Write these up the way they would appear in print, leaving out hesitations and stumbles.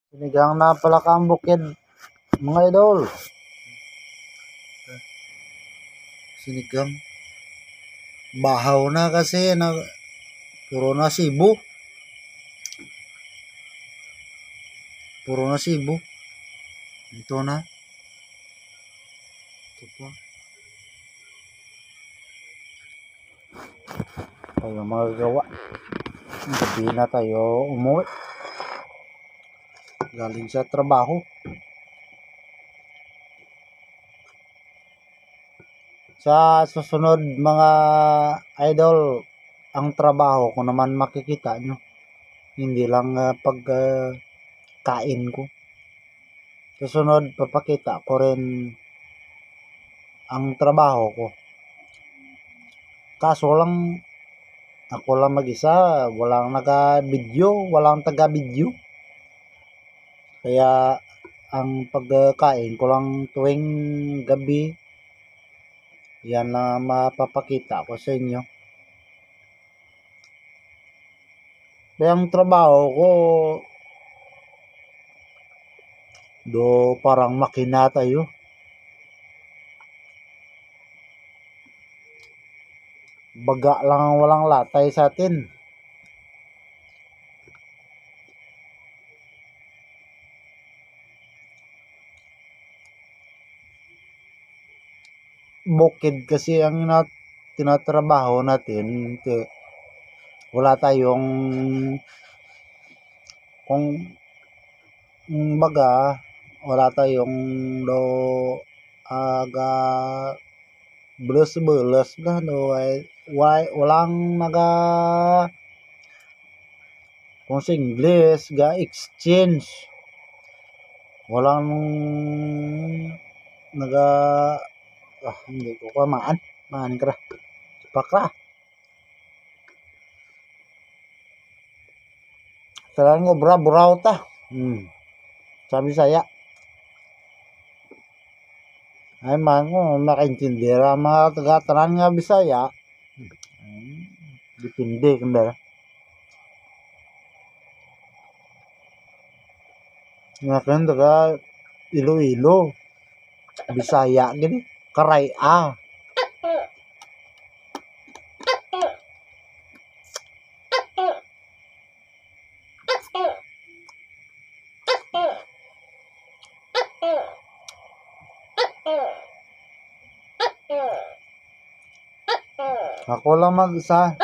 Sinigang na pala ka ang bukid, mga idol. Sinigang. Bahaw na kasi, puro na Cebu. Puro na Cebu. Ito na. Ito pa. Tayo magagawa. Gabi na tayo umuwi. Galing sa trabaho. Sa susunod mga idol, ang trabaho ko naman makikita nyo. Hindi lang pag kain ko. Susunod, papakita ko rin ang trabaho ko. Kaso lang, ako lang mag-isa, walang naga-video, walang taga-video. Kaya, ang pagkain ko lang tuwing gabi, yan na mapapakita ko sa inyo. Kaya ang trabaho ko, parang makina tayo. Baga lang ang walang latay sa atin. Bukid kasi ang tinatrabaho natin. Wala tayong baga, wala tayong aga beles na walang kung sa English ga exchange, walang hindi ko kamaan kra pakra talagang obra buraw ta sabi saya ay man ko makaintindi ra mga taga-tanan nga Bisaya. Depende kanda nga kan taga Iloilo Bisaya gini karay ako lang mag-isa.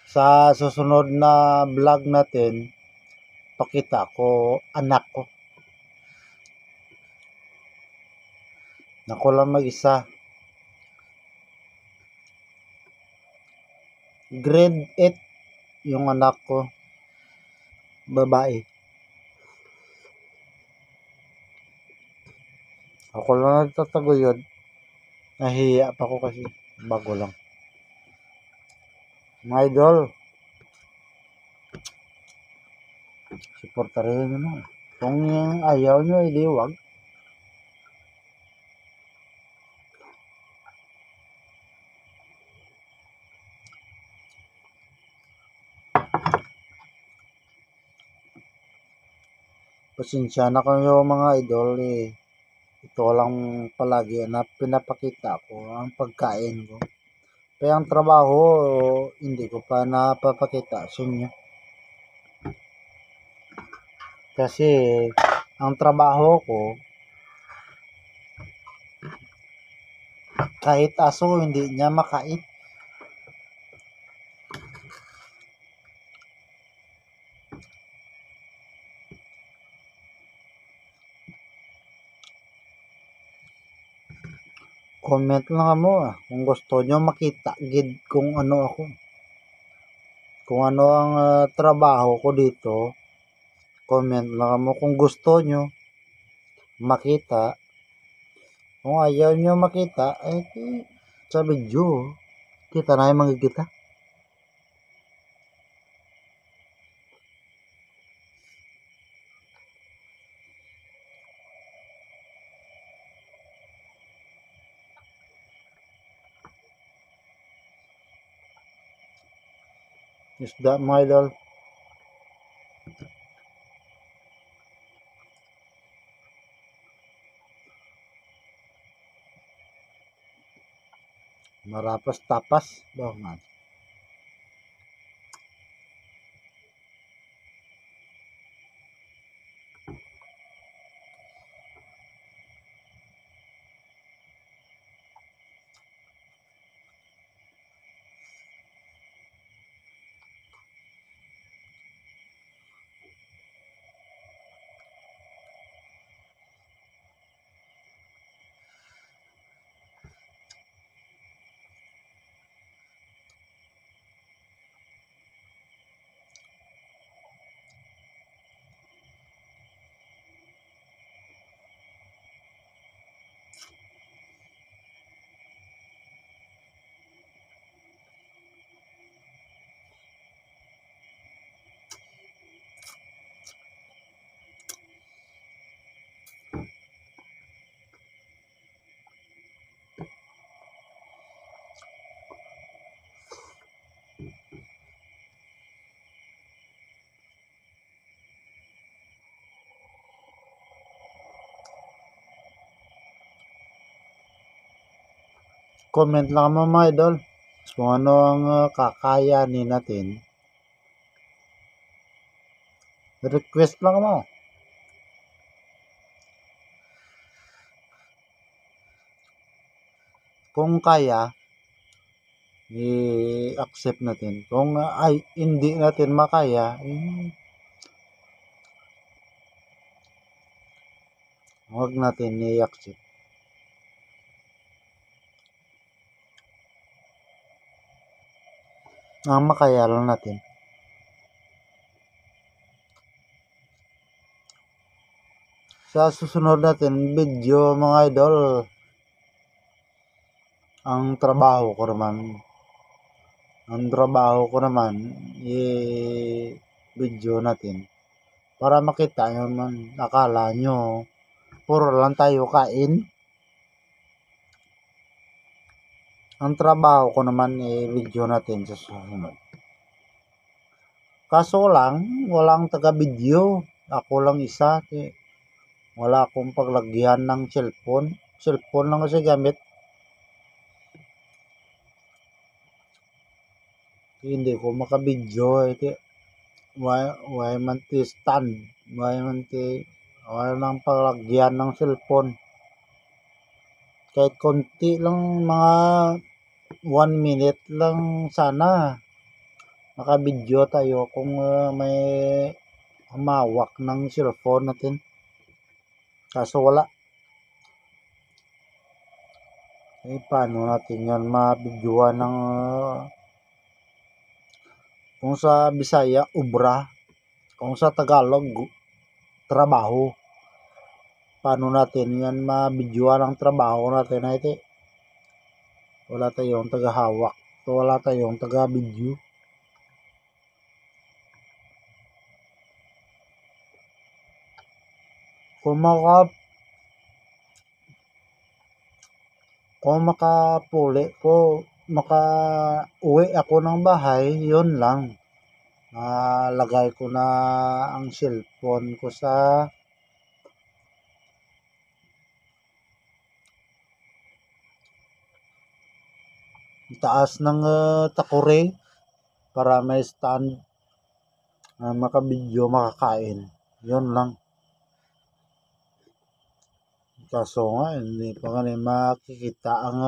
Sa susunod na vlog natin, pakita ko anak ko. Ako lang mag-isa. Grade 8 yung anak ko. Babae. Ako lang nagtataguyod. Nahiya pa ko kasi bago lang. Mga idol, supportarin nyo na. Kung ayaw nyo, hindi wag. Pasensya na kayo mga idol ito lang palagi na pinapakita ko ang pagkain ko. Kaya ang trabaho hindi ko pa napapakita sa inyo. Kasi ang trabaho ko kahit aso hindi niya makain. Comment lang mo kung gusto nyo makita gid kung ano ako. Kung ano ang trabaho ko dito. Comment lang mo kung gusto nyo makita. Kung ayaw nyo makita, sa video, kita na yung magkikita. Isda mga idol. Marapas tapas. Bangan. Comment lang mo mga idol kung ano ang kakayanin natin. Request lang mo. Kung kaya, i-accept natin. Kung ay hindi natin makaya, huwag natin i-accept. Ang makaya lang natin. Sa susunod natin video mga idol, ang trabaho ko naman i-video natin para makita nyo man, akala nyo puro lang tayo kain. Ang trabaho ko naman i-video natin sa susunod. Kaso lang, walang taga-video. Ako lang isa. Wala akong paglagyan ng cellphone. Cellphone lang kasi gamit. Hindi ko makabidyo. Why man ti stand. Why lang paglagyan ng cellphone. Kahit konti lang, mga 1 minute lang sana. Makabidyo tayo kung may humawak ng cellphone natin. Kaso wala. Paano natin yan mabidyoan ng kung sa Bisaya, obra. Kung sa Tagalog, trabaho. Paano natin yan mabidyoan ang trabaho natin na ito? Wala tayong tagahawak. Wala tayong taga-video. Kung makapuli ko, makauwi ako ng bahay, yun lang. Lagay ko na ang cellphone ko sa taas ng takore para may stand makabidyo, makakain. Yun lang. Kaso nga, hindi pa nga makikita ang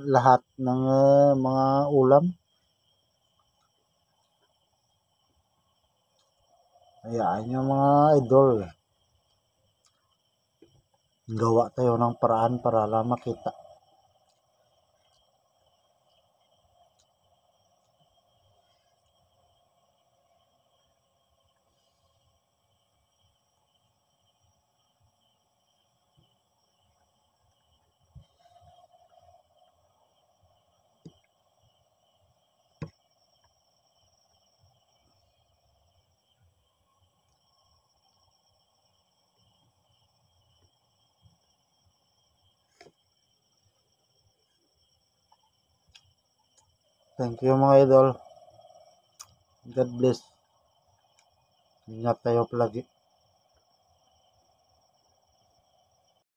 lahat ng mga ulam. Hayaan nyo mga idol. Gawa tayo ng paraan para lang makita. Thank you mga idol. God bless. Ingat tayo palagi.